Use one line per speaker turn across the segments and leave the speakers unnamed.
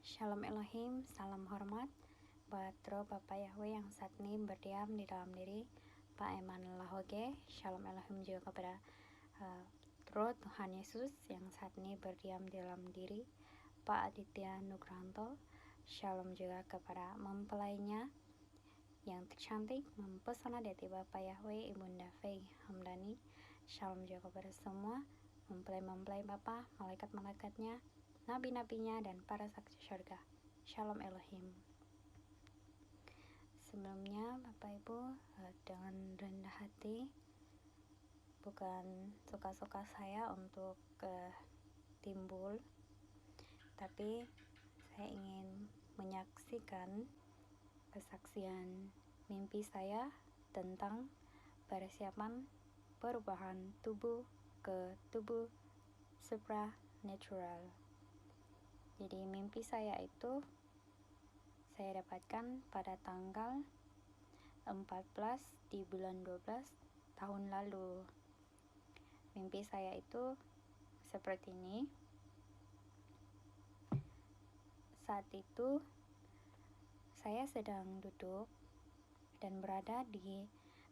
Shalom Elohim, salam hormat buat Roh Bapak Yahweh yang saat ini berdiam di dalam diri Pak Eman Lahoge. Shalom Elohim juga kepada Roh Tuhan Yesus yang saat ini berdiam di dalam diri Pak Aditya Nugrahanto. Shalom juga kepada mempelainya yang tercantik, mempesona di hati Bapak Yahweh, Ibunda Faye Hamdani. Shalom juga kepada semua mempelai-mempelai Bapak, malaikat-malaikatnya, nabi-nabinya, dan para saksi surga. Shalom Elohim. Sebelumnya Bapak Ibu, dengan rendah hati, bukan suka-suka saya untuk timbul, tapi saya ingin menyaksikan kesaksian mimpi saya tentang persiapan perubahan tubuh ke tubuh supranatural. Jadi mimpi saya itu saya dapatkan pada tanggal 14 di bulan 12 tahun lalu. Mimpi saya itu seperti ini. Saat itu saya sedang duduk dan berada di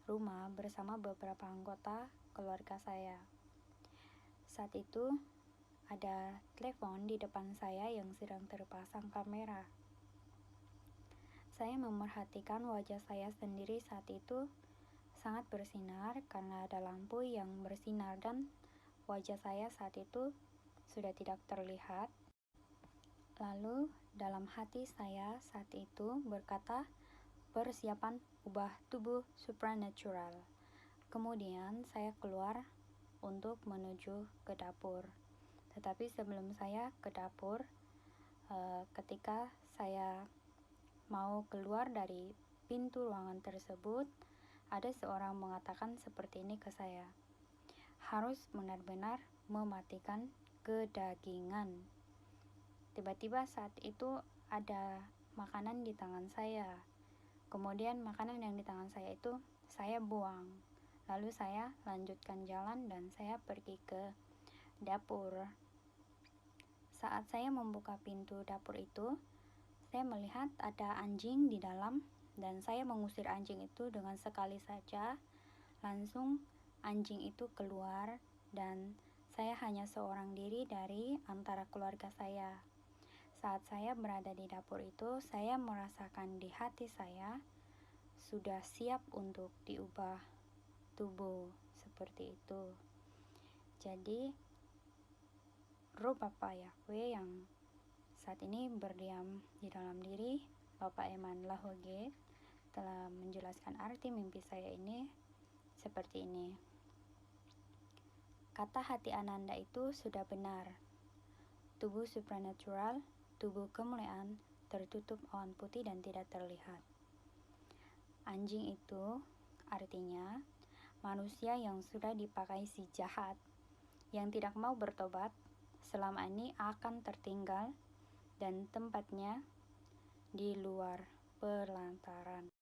rumah bersama beberapa anggota keluarga saya. Saat itu ada telepon di depan saya yang sedang terpasang kamera. Saya memerhatikan wajah saya sendiri saat itu sangat bersinar karena ada lampu yang bersinar, dan wajah saya saat itu sudah tidak terlihat. Lalu dalam hati saya saat itu berkata, persiapan ubah tubuh supranatural. Kemudian saya keluar untuk menuju ke dapur. Tetapi sebelum saya ke dapur, ketika saya mau keluar dari pintu ruangan tersebut, ada seorang mengatakan seperti ini ke saya, harus benar-benar mematikan kedagingan. Tiba-tiba saat itu ada makanan di tangan saya. Kemudian makanan yang di tangan saya itu saya buang. Lalu saya lanjutkan jalan dan saya pergi ke dapur. Saat saya membuka pintu dapur itu, saya melihat ada anjing di dalam, dan saya mengusir anjing itu dengan sekali saja. Langsung anjing itu keluar dan saya hanya seorang diri dari antara keluarga saya. Saat saya berada di dapur itu, saya merasakan di hati saya sudah siap untuk diubah tubuh seperti itu. Jadi Roh Bapak Yahweh yang saat ini berdiam di dalam diri Bapak Eman Lahoge telah menjelaskan arti mimpi saya ini seperti ini. Kata hati Ananda itu sudah benar. Tubuh supranatural, tubuh kemuliaan, tertutup awan putih dan tidak terlihat. Anjing itu artinya manusia yang sudah dipakai si jahat, yang tidak mau bertobat, selama ini akan tertinggal dan tempatnya di luar pelantaran,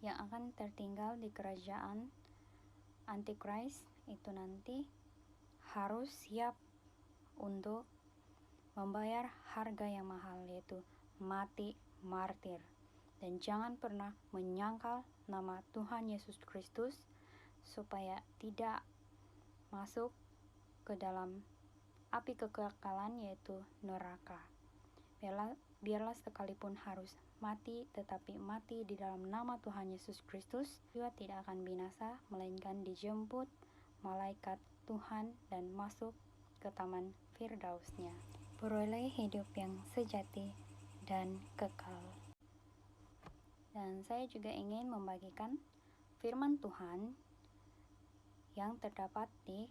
yang akan tertinggal di kerajaan Antichrist. Itu nanti harus siap untuk membayar harga yang mahal, yaitu mati martir. Dan jangan pernah menyangkal nama Tuhan Yesus Kristus supaya tidak masuk ke dalam api kekekalan, yaitu neraka. Biarlah sekalipun harus mati, tetapi mati di dalam nama Tuhan Yesus Kristus, juga tidak akan binasa, melainkan dijemput malaikat Tuhan dan masuk ke taman Firdausnya. Peroleh hidup yang sejati dan kekal. Dan saya juga ingin membagikan firman Tuhan yang terdapat di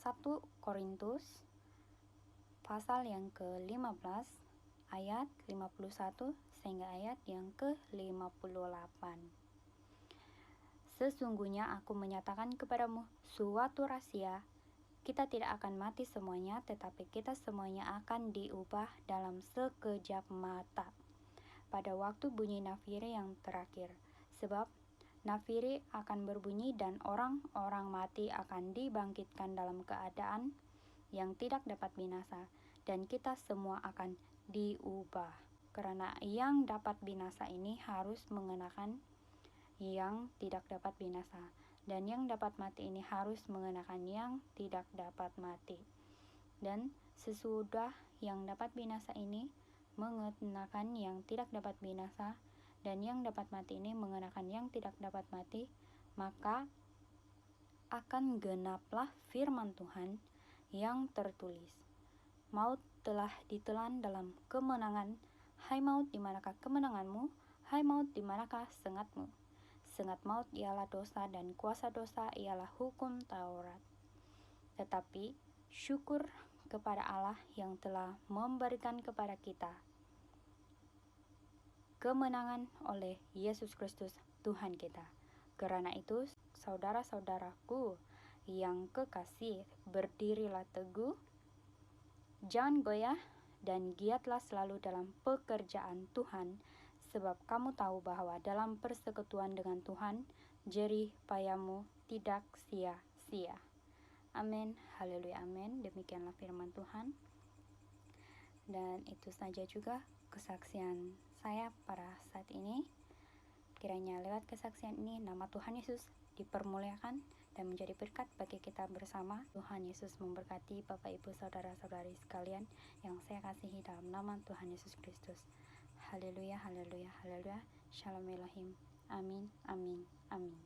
1 Korintus pasal yang ke-15 ayat 51 sehingga ayat yang ke-58. Sesungguhnya aku menyatakan kepadamu suatu rahasia, kita tidak akan mati semuanya, tetapi kita semuanya akan diubah dalam sekejap mata, pada waktu bunyi nafiri yang terakhir. Sebab nafiri akan berbunyi dan orang-orang mati akan dibangkitkan dalam keadaan yang tidak dapat binasa, dan kita semua akan diubah. Karena yang dapat binasa ini harus mengenakan yang tidak dapat binasa, dan yang dapat mati ini harus mengenakan yang tidak dapat mati. Dan sesudah yang dapat binasa ini mengenakan yang tidak dapat binasa, dan yang dapat mati ini mengenakan yang tidak dapat mati, maka akan genaplah firman Tuhan yang tertulis, maut telah ditelan dalam kemenangan. Hai maut, di manakah kemenanganmu? Hai maut, di manakah sengatmu? Sengat maut ialah dosa, dan kuasa dosa ialah hukum Taurat. Tetapi syukur kepada Allah yang telah memberikan kepada kita kemenangan oleh Yesus Kristus Tuhan kita. Karena itu, saudara-saudaraku yang kekasih, berdirilah teguh, jangan goyah, dan giatlah selalu dalam pekerjaan Tuhan, sebab kamu tahu bahwa dalam persekutuan dengan Tuhan, jerih payahmu tidak sia-sia. Amin, haleluya, amin. Demikianlah firman Tuhan. Dan itu saja juga kesaksian saya pada saat ini. Kiranya lewat kesaksian ini nama Tuhan Yesus dipermuliakan dan menjadi berkat bagi kita bersama. Tuhan Yesus memberkati Bapak Ibu saudara-saudari sekalian yang saya kasihi dalam nama Tuhan Yesus Kristus. Haleluya, haleluya, haleluya. Shalom Elohim. Amin, amin, amin.